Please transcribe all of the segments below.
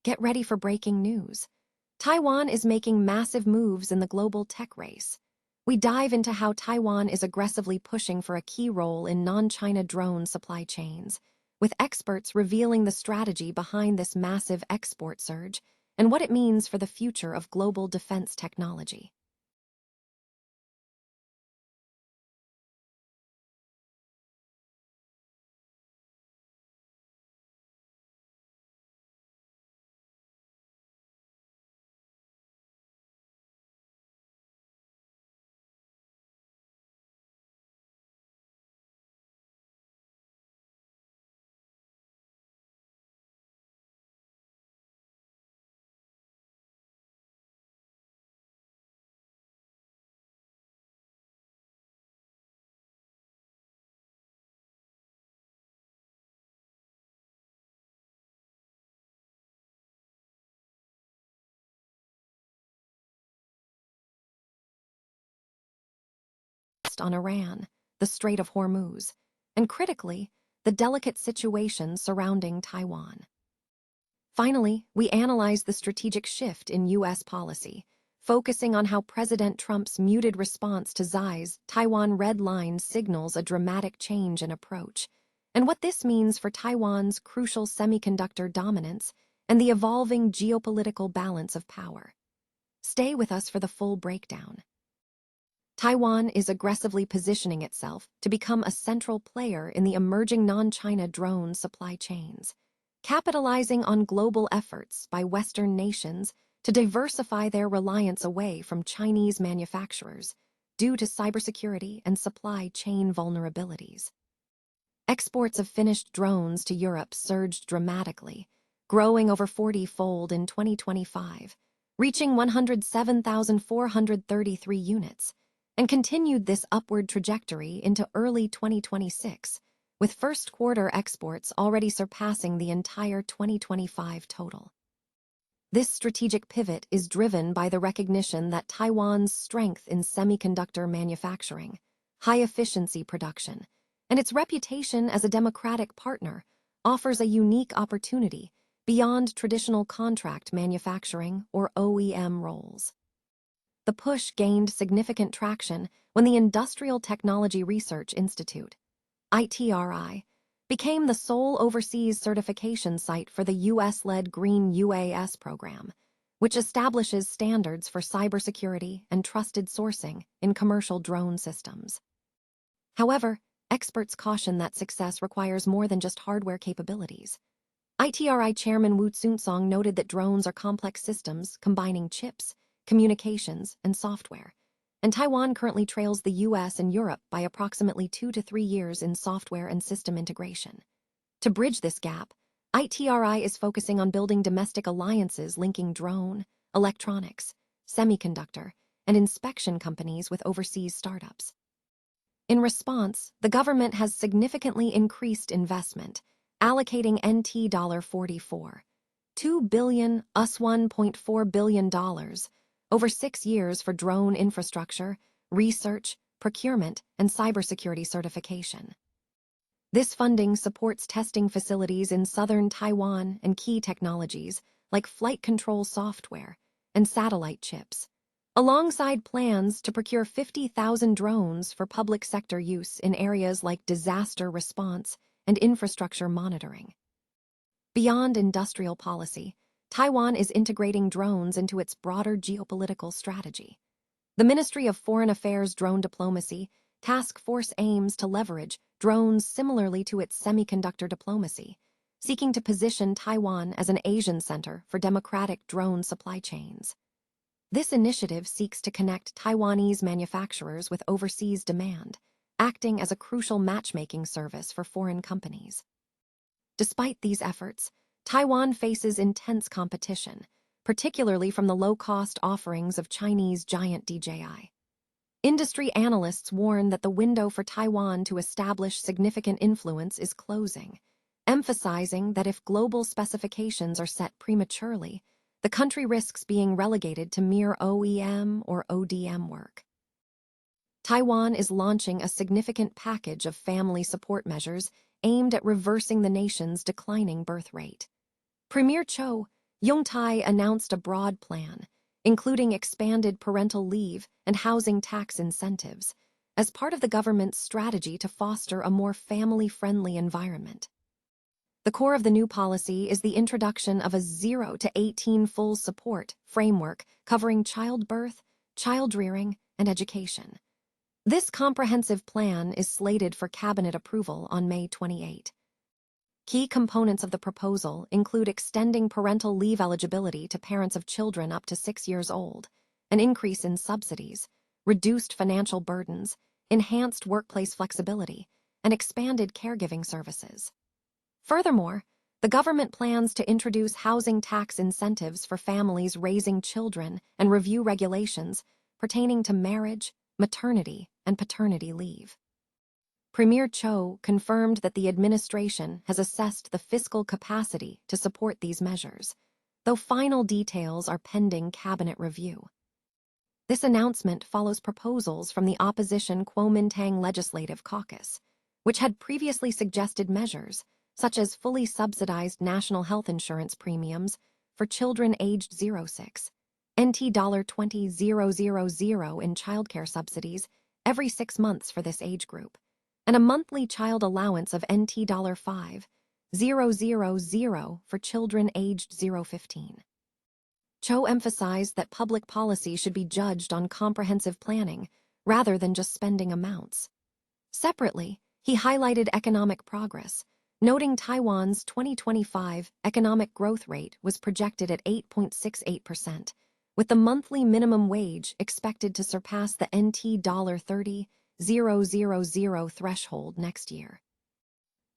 Get ready for breaking news. Taiwan is making massive moves in the global tech race. We dive into how Taiwan is aggressively pushing for a key role in non-China drone supply chains, with experts revealing the strategy behind this massive export surge and what it means for the future of global defense technology. On Iran, the Strait of Hormuz, and critically, the delicate situation surrounding Taiwan. Finally, we analyze the strategic shift in U.S. policy, focusing on how President Trump's muted response to Xi's Taiwan Red Line signals a dramatic change in approach, and what this means for Taiwan's crucial semiconductor dominance and the evolving geopolitical balance of power. Stay with us for the full breakdown. Taiwan is aggressively positioning itself to become a central player in the emerging non-China drone supply chains, capitalizing on global efforts by Western nations to diversify their reliance away from Chinese manufacturers due to cybersecurity and supply chain vulnerabilities. Exports of finished drones to Europe surged dramatically, growing over 40-fold in 2025, reaching 107,433 units, and continued this upward trajectory into early 2026, with first-quarter exports already surpassing the entire 2025 total. This strategic pivot is driven by the recognition that Taiwan's strength in semiconductor manufacturing, high-efficiency production, and its reputation as a democratic partner offers a unique opportunity beyond traditional contract manufacturing or OEM roles. The push gained significant traction when the Industrial Technology Research Institute, ITRI, became the sole overseas certification site for the U.S.-led Green UAS program, which establishes standards for cybersecurity and trusted sourcing in commercial drone systems. However, experts caution that success requires more than just hardware capabilities. ITRI Chairman Wu Tsunsong noted that drones are complex systems combining chips, communications, and software, and Taiwan currently trails the US and Europe by approximately 2 to 3 years in software and system integration. To bridge this gap, ITRI is focusing on building domestic alliances linking drone, electronics, semiconductor, and inspection companies with overseas startups. In response, the government has significantly increased investment, allocating NT $44.2 billion, US $1.4 billion, over 6 years for drone infrastructure, research, procurement, and cybersecurity certification. This funding supports testing facilities in southern Taiwan and key technologies like flight control software and satellite chips, alongside plans to procure 50,000 drones for public sector use in areas like disaster response and infrastructure monitoring. Beyond industrial policy, Taiwan is integrating drones into its broader geopolitical strategy. The Ministry of Foreign Affairs Drone Diplomacy Task Force aims to leverage drones similarly to its semiconductor diplomacy, seeking to position Taiwan as an Asian center for democratic drone supply chains. This initiative seeks to connect Taiwanese manufacturers with overseas demand, acting as a crucial matchmaking service for foreign companies. Despite these efforts, Taiwan faces intense competition, particularly from the low-cost offerings of Chinese giant DJI. Industry analysts warn that the window for Taiwan to establish significant influence is closing, emphasizing that if global specifications are set prematurely, the country risks being relegated to mere OEM or ODM work. Taiwan is launching a significant package of family support measures aimed at reversing the nation's declining birth rate. Premier Cho, Yongtai announced a broad plan, including expanded parental leave and housing tax incentives, as part of the government's strategy to foster a more family-friendly environment. The core of the new policy is the introduction of a 0 to 18 full support framework covering childbirth, child-rearing, and education. This comprehensive plan is slated for cabinet approval on May 28. Key components of the proposal include extending parental leave eligibility to parents of children up to 6 years old, an increase in subsidies, reduced financial burdens, enhanced workplace flexibility, and expanded caregiving services. Furthermore, the government plans to introduce housing tax incentives for families raising children and review regulations pertaining to marriage, maternity, and paternity leave. Premier Cho confirmed that the administration has assessed the fiscal capacity to support these measures, though final details are pending cabinet review. This announcement follows proposals from the opposition Kuomintang Legislative Caucus, which had previously suggested measures such as fully subsidized national health insurance premiums for children aged 0–6, NT $20,000 in childcare subsidies every 6 months for this age group, and a monthly child allowance of NT $5,000 for children aged 0–15. Cho emphasized that public policy should be judged on comprehensive planning rather than just spending amounts. Separately, he highlighted economic progress, noting Taiwan's 2025 economic growth rate was projected at 8.68%, with the monthly minimum wage expected to surpass the NT $30,000 threshold next year.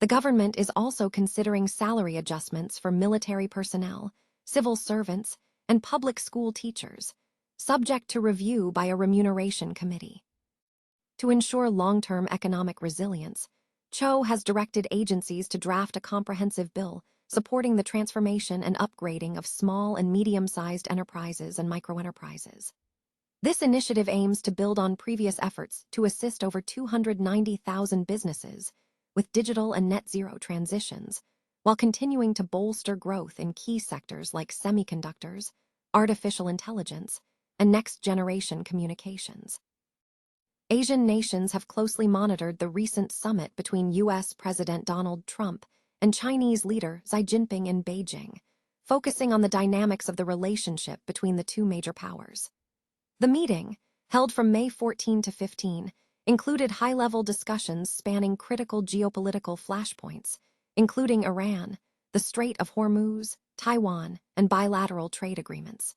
The government is also considering salary adjustments for military personnel, civil servants, and public school teachers, subject to review by a remuneration committee. To ensure long-term economic resilience, Cho has directed agencies to draft a comprehensive bill supporting the transformation and upgrading of small and medium-sized enterprises and microenterprises. This initiative aims to build on previous efforts to assist over 290,000 businesses with digital and net zero transitions, while continuing to bolster growth in key sectors like semiconductors, artificial intelligence, and next-generation communications. Asian nations have closely monitored the recent summit between U.S. President Donald Trump and Chinese leader Xi Jinping in Beijing, focusing on the dynamics of the relationship between the two major powers. The meeting, held from May 14 to 15, included high-level discussions spanning critical geopolitical flashpoints, including Iran, the Strait of Hormuz, Taiwan, and bilateral trade agreements.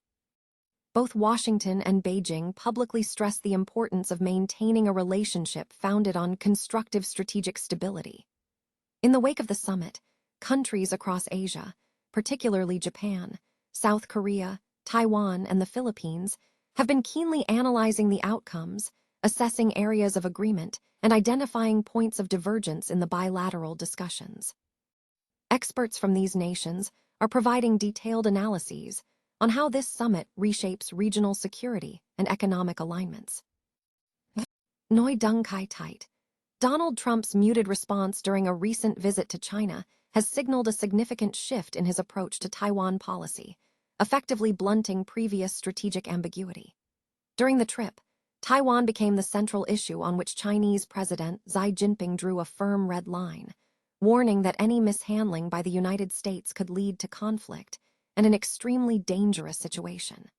Both Washington and Beijing publicly stressed the importance of maintaining a relationship founded on constructive strategic stability. In the wake of the summit, countries across Asia, particularly Japan, South Korea, Taiwan, and the Philippines, have been keenly analyzing the outcomes, assessing areas of agreement, and identifying points of divergence in the bilateral discussions. Experts from these nations are providing detailed analyses on how this summit reshapes regional security and economic alignments. Noi Dung Kai Tait. Donald Trump's muted response during a recent visit to China has signaled a significant shift in his approach to Taiwan policy, effectively blunting previous strategic ambiguity. During the trip, Taiwan became the central issue on which Chinese President Xi Jinping drew a firm red line, warning that any mishandling by the United States could lead to conflict and an extremely dangerous situation.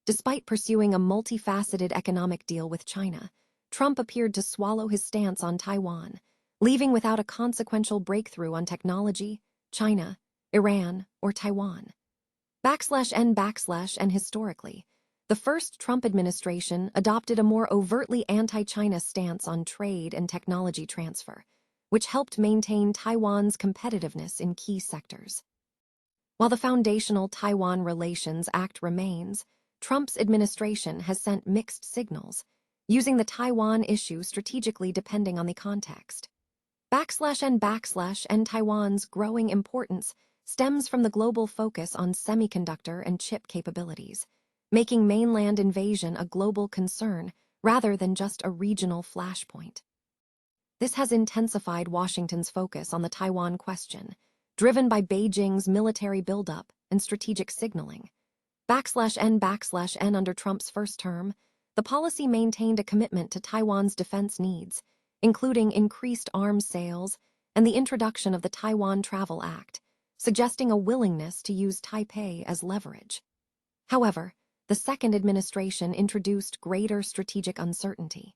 Despite pursuing a multifaceted economic deal with China, Trump appeared to swallow his stance on Taiwan, leaving without a consequential breakthrough on technology, China, Iran, or Taiwan. And historically, the first Trump administration adopted a more overtly anti-China stance on trade and technology transfer, which helped maintain Taiwan's competitiveness in key sectors. While the foundational Taiwan Relations Act remains, Trump's administration has sent mixed signals, using the Taiwan issue strategically depending on the context. And Taiwan's growing importance stems from the global focus on semiconductor and chip capabilities, making mainland invasion a global concern rather than just a regional flashpoint. This has intensified Washington's focus on the Taiwan question, driven by Beijing's military buildup and strategic signaling. \N under Trump's first term, the policy maintained a commitment to Taiwan's defense needs, including increased arms sales and the introduction of the Taiwan Travel Act, suggesting a willingness to use Taipei as leverage. However, the second administration introduced greater strategic uncertainty.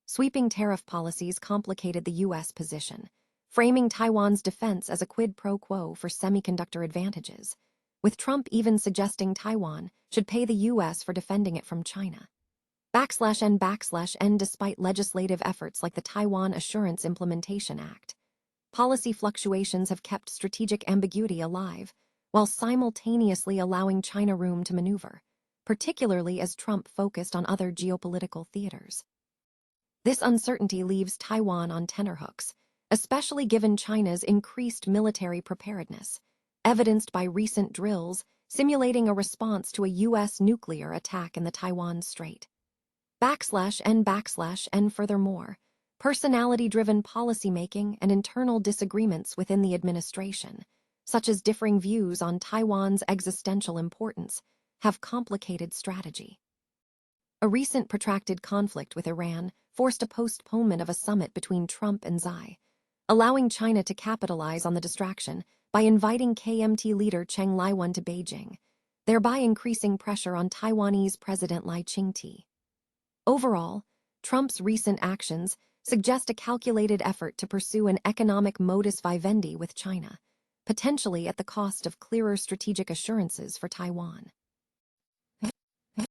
Sweeping tariff policies complicated the U.S. position, framing Taiwan's defense as a quid pro quo for semiconductor advantages, with Trump even suggesting Taiwan should pay the U.S. for defending it from China. \N despite legislative efforts like the Taiwan Assurance Implementation Act, policy fluctuations have kept strategic ambiguity alive, while simultaneously allowing China room to maneuver, particularly as Trump focused on other geopolitical theaters. This uncertainty leaves Taiwan on tenterhooks, especially given China's increased military preparedness, evidenced by recent drills simulating a response to a U.S. nuclear attack in the Taiwan Strait. \N furthermore, personality-driven policymaking and internal disagreements within the administration, such as differing views on Taiwan's existential importance, have complicated strategy. A recent protracted conflict with Iran forced a postponement of a summit between Trump and Xi, allowing China to capitalize on the distraction by inviting KMT leader Chen Liwen to Beijing, thereby increasing pressure on Taiwanese President Lai Ching-te. Overall, Trump's recent actions suggest a calculated effort to pursue an economic modus vivendi with China, potentially at the cost of clearer strategic assurances for Taiwan.